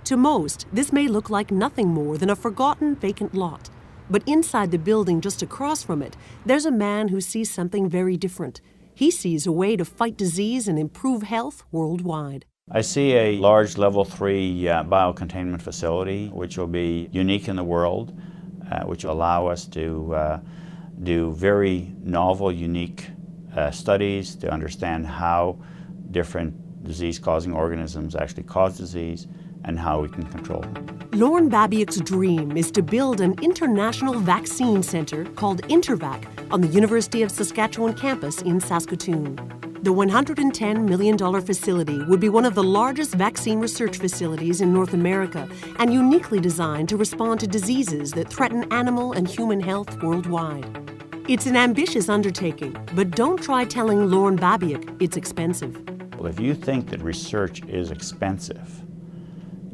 To most, this may look like nothing more than a forgotten vacant lot. But inside the building just across from it, there's a man who sees something very different. He sees a way to fight disease and improve health worldwide. I see a large level 3 biocontainment facility, which will be unique in the world, which will allow us to do very novel, unique studies to understand how different disease-causing organisms actually cause disease and how we can control them. Lorne Babiak's dream is to build an international vaccine center called Intervac on the University of Saskatchewan campus in Saskatoon. The $110 million facility would be one of the largest vaccine research facilities in North America and uniquely designed to respond to diseases that threaten animal and human health worldwide. It's an ambitious undertaking, but don't try telling Lorne Babiak it's expensive. Well, if you think that research is expensive,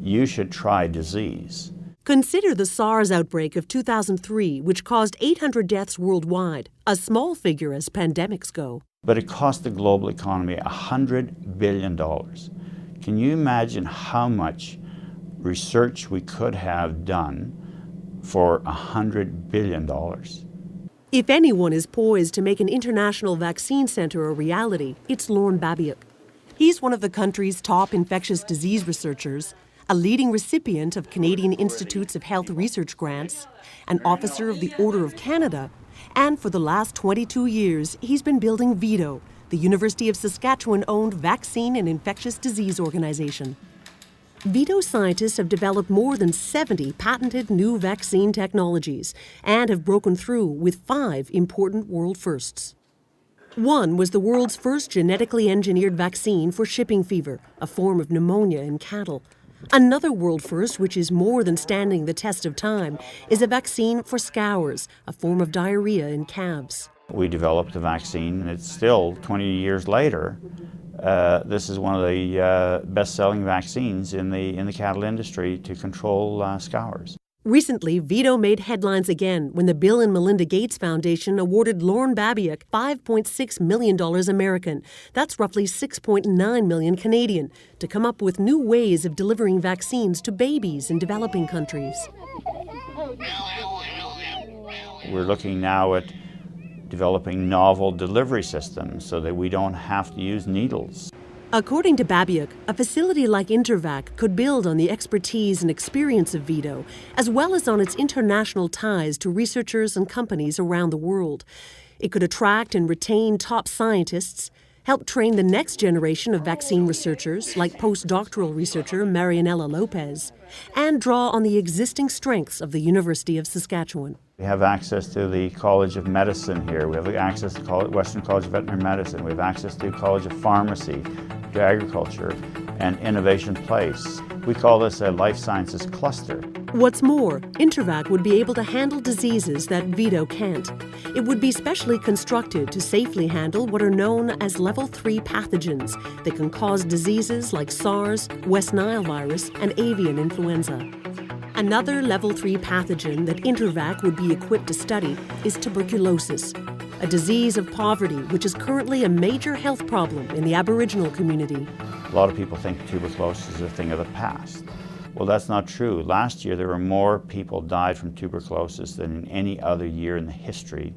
you should try disease. Consider the SARS outbreak of 2003, which caused 800 deaths worldwide, a small figure as pandemics go. But it cost the global economy $100 billion. Can you imagine how much research we could have done for $100 billion? If anyone is poised to make an international vaccine center a reality, it's Lorne Babiak. He's one of the country's top infectious disease researchers, a leading recipient of Canadian Institutes of Health research grants, an officer of the Order of Canada, and for the last 22 years, he's been building VIDO, the University of Saskatchewan-owned vaccine and infectious disease organization. VIDO scientists have developed more than 70 patented new vaccine technologies and have broken through with 5 important world firsts. One was the world's first genetically engineered vaccine for shipping fever, a form of pneumonia in cattle. Another world first, which is more than standing the test of time, is a vaccine for scours, a form of diarrhea in calves. We developed a vaccine, and it's still, 20 years later, this is one of the best-selling vaccines in the cattle industry to control scours. Recently, VIDO made headlines again when the Bill and Melinda Gates Foundation awarded Lorne Babiak $5.6 million American, that's roughly 6.9 million Canadian, to come up with new ways of delivering vaccines to babies in developing countries. We're looking now at developing novel delivery systems so that we don't have to use needles. According to Babiak, a facility like Intervac could build on the expertise and experience of VIDO, as well as on its international ties to researchers and companies around the world. It could attract and retain top scientists, help train the next generation of vaccine researchers, like postdoctoral researcher Marianella Lopez, and draw on the existing strengths of the University of Saskatchewan. We have access to the College of Medicine here. We have access to Western College of Veterinary Medicine. We have access to College of Pharmacy, to Agriculture, and Innovation Place. We call this a life sciences cluster. What's more, Intervac would be able to handle diseases that VIDO can't. It would be specially constructed to safely handle what are known as level 3 pathogens that can cause diseases like SARS, West Nile virus, and avian influenza. Another level 3 pathogen that Intervac would be equipped to study is tuberculosis, a disease of poverty which is currently a major health problem in the Aboriginal community. A lot of people think tuberculosis is a thing of the past. Well, that's not true. Last year, there were more people died from tuberculosis than in any other year in the history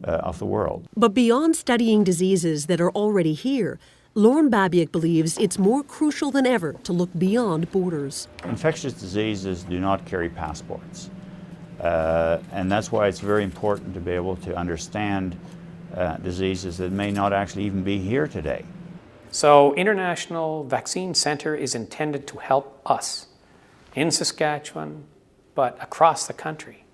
of the world. But beyond studying diseases that are already here, Lorne Babiak believes it's more crucial than ever to look beyond borders. Infectious diseases do not carry passports. And that's why it's very important to be able to understand diseases that may not actually even be here today. So International Vaccine Center is intended to help us in Saskatchewan, but across the country,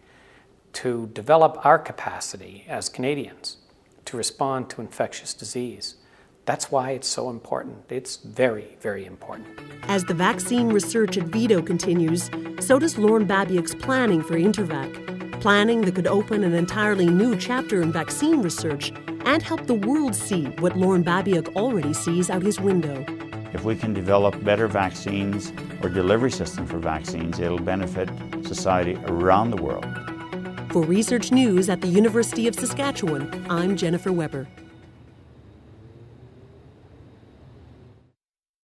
to develop our capacity as Canadians to respond to infectious disease. That's why it's so important. It's very, very important. As the vaccine research at VIDO continues, so does Lorne Babiak's planning for Intervac. Planning that could open an entirely new chapter in vaccine research and help the world see what Lorne Babiak already sees out his window. If we can develop better vaccines or delivery systems for vaccines, it'll benefit society around the world. For Research News at the University of Saskatchewan, I'm Jennifer Weber.